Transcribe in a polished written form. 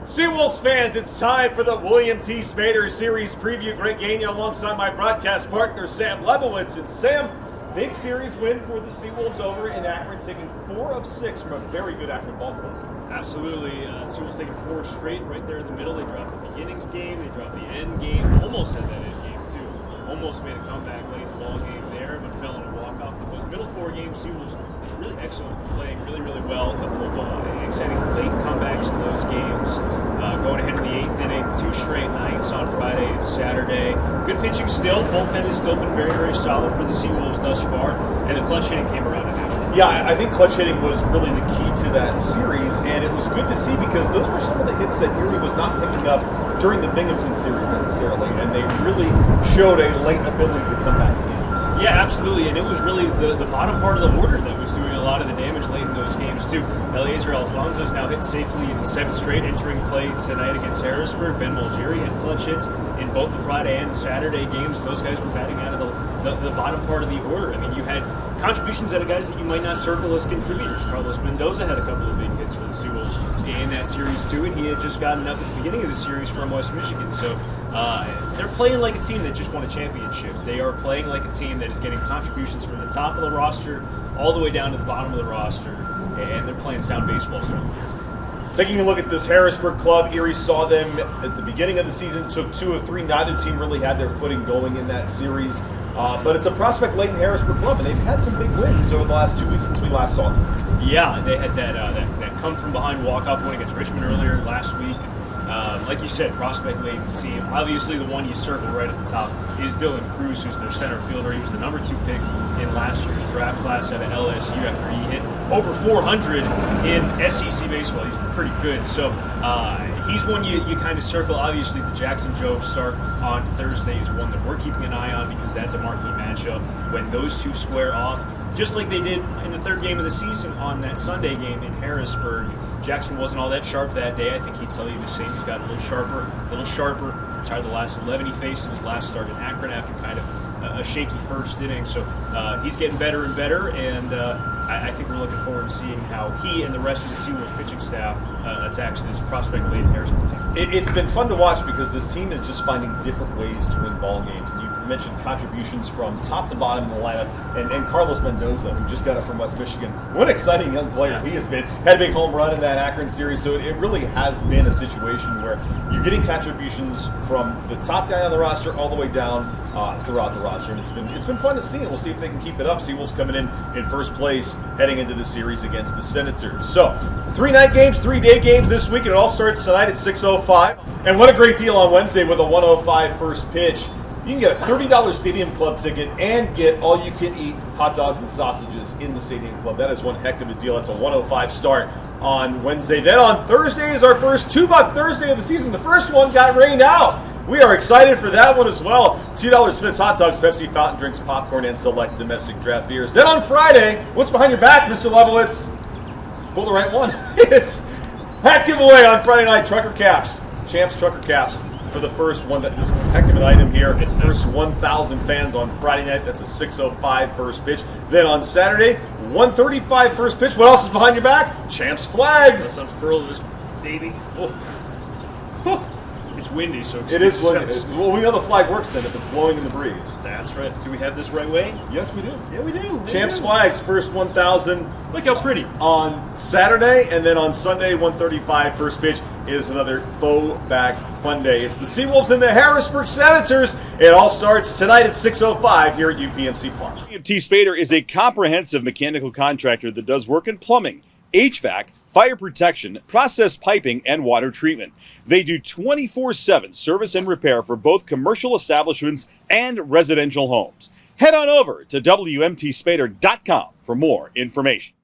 Seawolves fans, it's time for the William T. Spaeder Series Preview. Great game alongside my broadcast partner, Sam Lebowitz. And Sam, big series win for the Seawolves over in Akron, taking 4 of 6 from a very good Akron ball club. Absolutely. Seawolves taking 4 straight right there in the middle. They dropped the beginnings game, they dropped the end game, almost had that end game too. Almost made a comeback late in the ball game there, but fell in a walk-off. But those middle 4 games, Seawolves really excellent, playing really, really well. A couple of exciting late comebacks in those games. Going ahead in the 8th inning, 2 straight nights on Friday and Saturday. Good pitching still. Bullpen has still been very, very solid for the Seawolves thus far. And the clutch hitting came around in that. Yeah, I think clutch hitting was really the key to that series, and it was good to see because those were some of the hits that Erie was not picking up during the Binghamton series necessarily, and they really showed a latent ability to come back to games. Yeah, absolutely, and it was really the bottom part of the order that was doing a lot of the damage late in those games too. Eliezer Alfonso's now hit safely in 7 straight, entering play tonight against Harrisburg. Ben Mulgeri had clutch hits in both the Friday and the Saturday games. Those guys were batting out of the bottom part of the order. I mean, you had contributions out of guys that you might not circle as contributors. Carlos Mendoza had a couple of big hits for the Seawolves in that series too, and he had just gotten up at the beginning of the series from West Michigan. So they're playing like a team that just won a championship. They are playing like a team that is getting contributions from the top of the roster all the way down to the bottom of the roster, and they're playing sound baseball. Taking a look at this Harrisburg club, Erie saw them at the beginning of the season, took 2 of 3. Neither team really had their footing going in that series. But it's a prospect-laden Harrisburg club, and they've had some big wins over the last 2 weeks since we last saw them. Yeah, they had that come-from-behind walk-off win against Richmond earlier last week. Like you said, prospect-laden team. Obviously, the one you circle right at the top is Dylan Cruz, who's their center fielder. He was the number 2 pick in last year's draft class out of LSU after he hit over 400 in SEC baseball. He's pretty good. So he's one you kind of circle. Obviously, the Jackson Jobe start on Thursday is one that we're keeping an eye on because that's a marquee matchup. When those two square off, just like they did in the 3rd game of the season on that Sunday game in Harrisburg. Jackson wasn't all that sharp that day. I think he'd tell you the same. He's got a little sharper. Retired the last 11 he faced in his last start in Akron after kind of a shaky first inning. So he's getting better and better, and I think we're looking forward to seeing how he and the rest of the Seawolves pitching staff attacks this prospect-laden Harrisburg team. It's been fun to watch because this team is just finding different ways to win ball games. And you mentioned contributions from top to bottom in the lineup, and Carlos Mendoza, who just got it from West Michigan. What an exciting young player he has been. Had a big home run in that Akron series, so it really has been a situation where you're getting contributions from the top guy on the roster all the way down throughout the roster, and it's been fun to see, and we'll see if they can keep it up. Seawolves coming in first place heading into the series against the Senators. So 3 night games, 3 day games this week, and it all starts tonight at 6:05. And what a great deal on Wednesday with a 1:05 first pitch. You can get a $30 Stadium Club ticket and get all-you-can-eat hot dogs and sausages in the Stadium Club. That is one heck of a deal. That's a 1:05 start on Wednesday. Then on Thursday is our first $2 Thursday of the season. The first one got rained out. We are excited for that one as well. $2 Smith's Hot Dogs, Pepsi, fountain drinks, popcorn, and select domestic draft beers. Then on Friday, what's behind your back, Mr. Lebowitz? Pull the right one. It's hat giveaway on Friday night. Trucker caps. Champs Trucker caps. For the first one, this is a heck of an item here. It's the first 1,000 fans on Friday night. That's a 6:05 first pitch. Then on Saturday, 1:35 first pitch. What else is behind your back? Champs flags. Let's unfurl this baby. Oh. It's windy, so it is windy. Well, we know the flag works then if it's blowing in the breeze. That's right. Do we have this right way? Yes, we do. Yeah, we do. Champs flags, first 1,000. Look how pretty. On Saturday, and then on Sunday, 1:35 first pitch is another faux back fun day. It's the Seawolves and the Harrisburg Senators. It all starts tonight at 6:05 here at UPMC Park. William T. Spaeder is a comprehensive mechanical contractor that does work in plumbing, HVAC, fire protection, process piping, and water treatment. They do 24/7 service and repair for both commercial establishments and residential homes. Head on over to WMTSpader.com for more information.